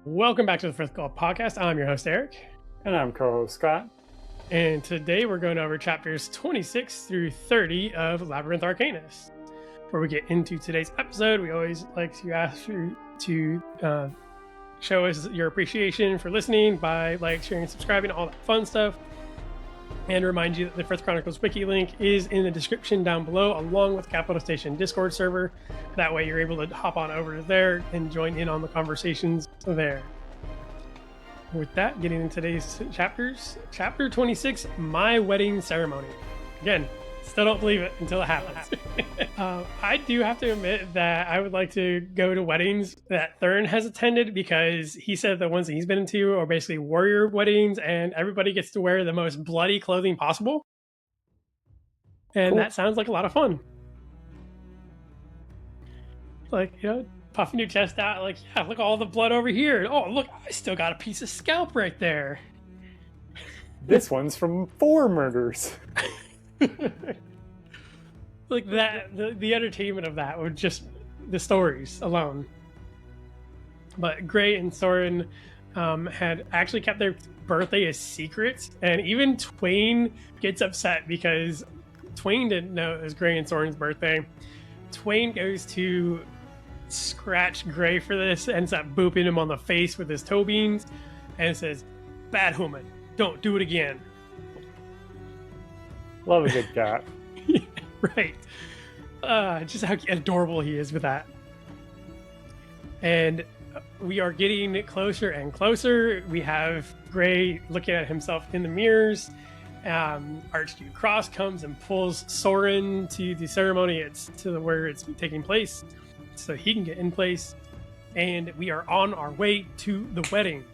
Welcome back to the First Call podcast. I'm your host, Eric. And I'm co-host Scott. And today we're going over chapters 26 through 30 of Labyrinth Arcanus. Before we get into today's episode, we always like to ask you to show us your appreciation for listening by sharing, subscribing, all that fun stuff. And remind you that the First Chronicles wiki link is in the description down below, along with Capital Station Discord server. That way you're able to hop on over there and join in on the conversations there. With that, getting into today's chapters. Chapter 26, My Wedding Ceremony. Again, still don't believe it until it happens. I do have to admit that I would like to go to weddings that Thurn has attended, because he said the ones that he's been into are basically warrior weddings and everybody gets to wear the most bloody clothing possible. And cool. That sounds like a lot of fun. Puffing your chest out, yeah, look, all the blood over here. Oh, look, I still got a piece of scalp right there. This one's from 4 murders. Like that, the entertainment of that would just, the stories alone. But Gray and Soren had actually kept their birthday a secret, and even Twain gets upset because Twain didn't know it was Gray and Soren's birthday. Twain goes to scratch Gray for this, ends up booping him on the face with his toe beans, and says, "Bad woman, don't do it again." Love a good cat. Yeah, right. Just how adorable he is with that. And we are getting closer and closer. We have Gray looking at himself in the mirrors. Archduke Cross comes and pulls Soren to the ceremony. It's to where it's taking place, so he can get in place. And we are on our way to the wedding.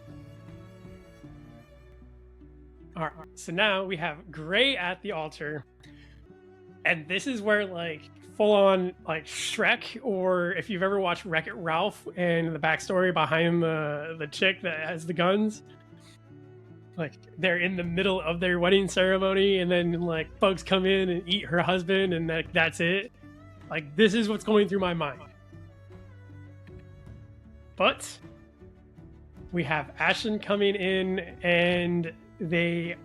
All right, so now we have Gray at the altar, and this is where full on Shrek, or if you've ever watched Wreck-It Ralph and the backstory behind the chick that has the guns, they're in the middle of their wedding ceremony, and then bugs come in and eat her husband, and that's it. This is what's going through my mind. But we have Ashlynn coming in, and they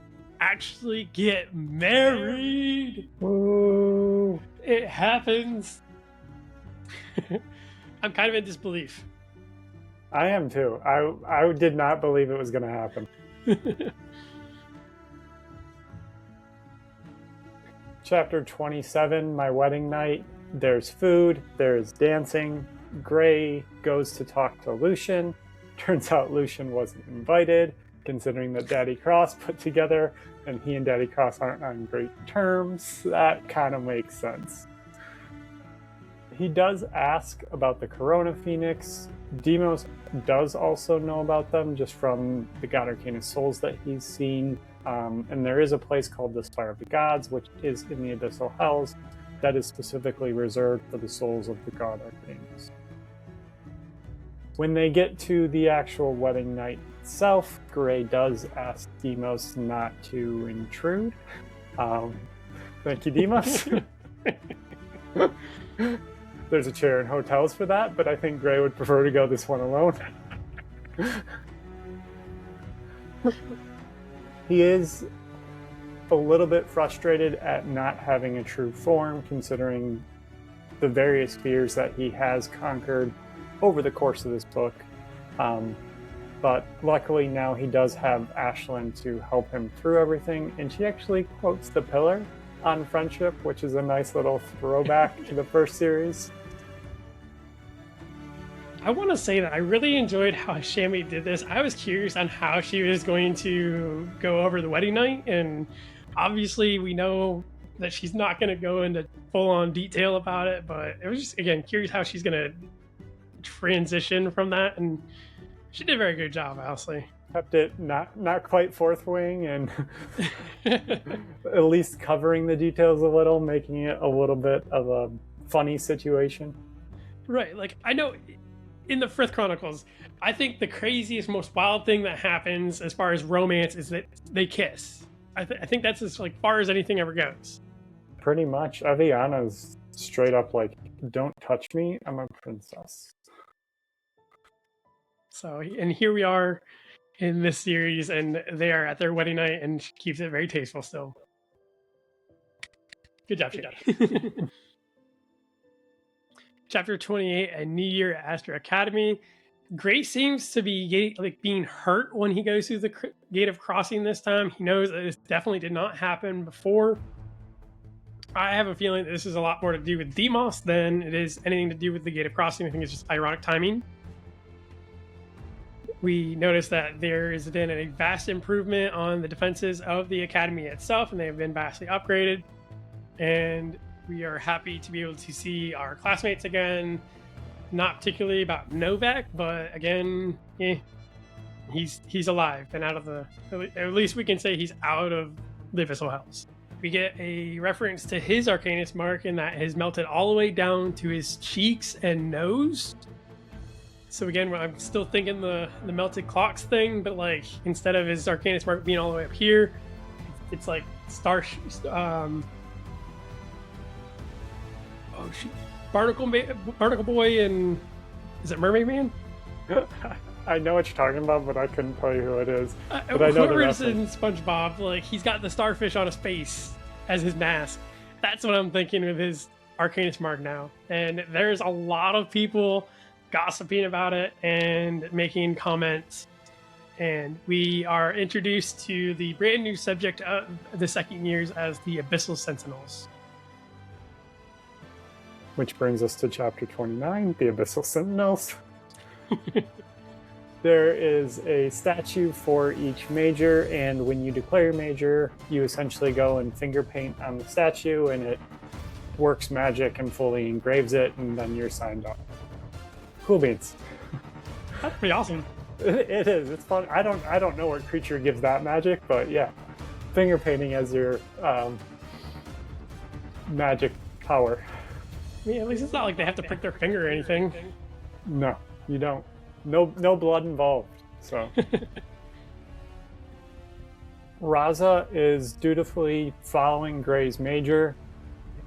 actually get married. Whoa. It happens. I'm kind of in disbelief. I am too. I did not believe it was going to happen. Chapter 27, My Wedding Night. There's food, there's dancing. Gray goes to talk to Lucian. Turns out Lucian wasn't invited, considering that Daddy Cross put together, and he and Daddy Cross aren't on great terms. That kind of makes sense. He does ask about the Corona Phoenix. Deimos does also know about them, just from the God Arcanus souls that he's seen. And there is a place called the Spire of the Gods, which is in the Abyssal Hells, that is specifically reserved for the souls of the God Arcanus. When they get to the actual wedding night itself, Gray does ask Deimos not to intrude. Thank you, Deimos. There's a chair in hotels for that, but I think Gray would prefer to go this one alone. He is a little bit frustrated at not having a true form, considering the various fears that he has conquered over the course of this book. But luckily now he does have Ashlynn to help him through everything, and she actually quotes the Pillar on friendship, which is a nice little throwback to the first series. I want to say that I really enjoyed how Shammy did this. I was curious on how she was going to go over the wedding night, and obviously we know that she's not going to go into full-on detail about it, but it was just, again, curious how she's going to transition from that, and she did a very good job, honestly. Kept it not quite fourth wing, and at least covering the details a little, making it a little bit of a funny situation. Right, I know in the Frith Chronicles, I think the craziest, most wild thing that happens as far as romance is that they kiss. I think that's as far as anything ever goes. Pretty much. Aviana's straight up don't touch me, I'm a princess. So, and here we are in this series, and they are at their wedding night, and she keeps it very tasteful still. Good job, Shady. Chapter 28, A New Year at Astra Academy. Gray seems to be being hurt when he goes through the gate of crossing this time. He knows that this definitely did not happen before. I have a feeling that this is a lot more to do with Deimos than it is anything to do with the gate of crossing. I think it's just ironic timing. We notice that there has been a vast improvement on the defenses of the academy itself, and they have been vastly upgraded. And we are happy to be able to see our classmates again. Not particularly about Knovak, but again, he's alive and out of the. At least we can say he's out of the Abyssal Hells. We get a reference to his Arcanist mark, and that has melted all the way down to his cheeks and nose. So again, I'm still thinking the melted clocks thing, but like instead of his Arcanist mark being all the way up here, it's like Barnacle Boy, and is it Mermaid Man? I know what you're talking about, but I couldn't tell you who it is. But I know whoever is in SpongeBob, like he's got the starfish on his face as his mask. That's what I'm thinking with his Arcanist mark now. And there's a lot of people gossiping about it and making comments. And we are introduced to the brand new subject of the second years as the Abyssal Sentinels. Which brings us to chapter 29, the Abyssal Sentinels. There is a statue for each major, and when you declare your major, you essentially go and finger paint on the statue, and it works magic and fully engraves it, and then you're signed up. Cool beans. That's pretty awesome. It is. It's fun. I don't know what creature gives that magic, but yeah, finger painting as your magic power. I mean, at least it's not like they have to prick their finger or anything. No, you don't. No blood involved. So Raaza is dutifully following Gray's major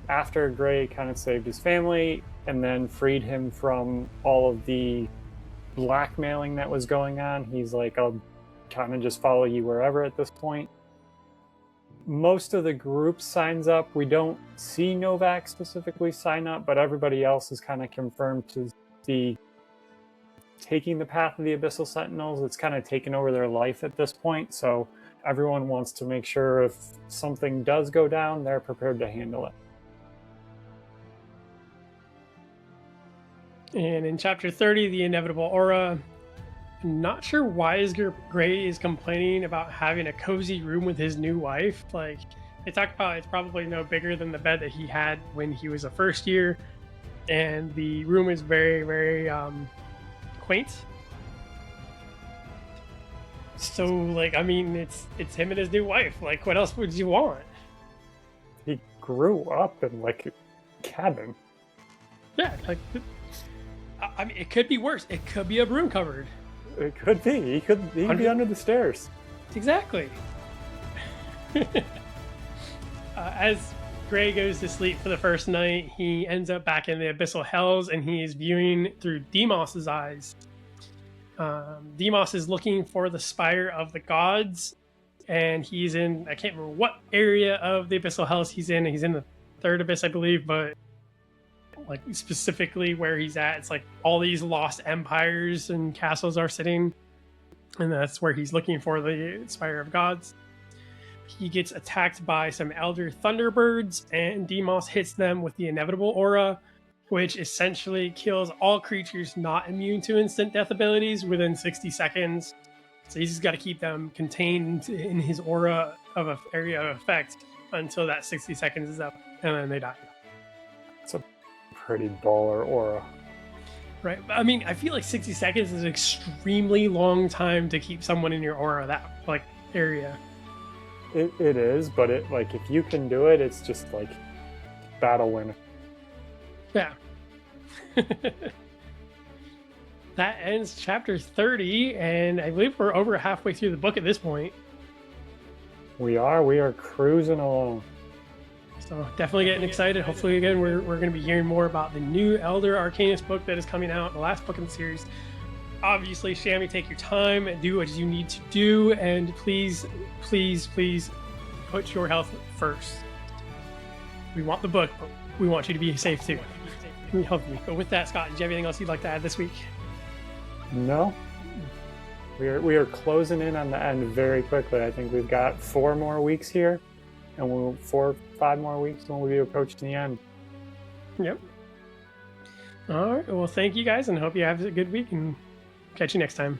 after Gray kind of saved his family and then freed him from all of the blackmailing that was going on. He's like, I'll kind of just follow you wherever at this point. Most of the group signs up. We don't see Knovak specifically sign up, but everybody else is kind of confirmed to be taking the path of the Abyssal Sentinels. It's kind of taken over their life at this point, so everyone wants to make sure if something does go down, they're prepared to handle it. And in chapter 30, the inevitable aura. Not sure why Gray is complaining about having a cozy room with his new wife. Like, they talk about it's probably no bigger than the bed that he had when he was a first year. And the room is very, very quaint. So, like, I mean, it's him and his new wife. Like, what else would you want? He grew up in, like, a cabin. Yeah, like, I mean, it could be worse. It could be a broom cupboard. It could be. He could be under the stairs. Exactly. As Gray goes to sleep for the first night, he ends up back in the Abyssal Hells, and he is viewing through Deimos' eyes. Deimos is looking for the Spire of the Gods, and he's in, I can't remember what area of the Abyssal Hells he's in. He's in the third abyss, I believe, but like specifically where he's at, it's like all these lost empires and castles are sitting, and that's where he's looking for the Spire of Gods. He gets attacked by some Elder Thunderbirds, and Deimos hits them with the inevitable aura, which essentially kills all creatures not immune to instant death abilities within 60 seconds. So he's just got to keep them contained in his aura of an area of effect until that 60 seconds is up, and then they die. It's a pretty baller aura. Right. I mean, I feel like 60 seconds is an extremely long time to keep someone in your aura, that like area. It is, but it like if you can do it, it's just like battle winner. Yeah. That ends chapter 30, and I believe we're over halfway through the book at this point. We are cruising along. So definitely getting excited. Hopefully, again, we're going to be hearing more about the new Elder Arcanist book that is coming out, the last book in the series. obviously, Shammy, take your time and do what you need to do, and please, please, please put your health first. We want the book, but we want you to be safe too. We help you. But with that, Scott, do you have anything else you'd like to add this week? No. We are closing in on the end very quickly. I think we've got 4 more weeks here, and 4 or 5 more weeks when we'll be approaching the end. Yep. All right. Well, thank you guys, and hope you have a good week, and catch you next time.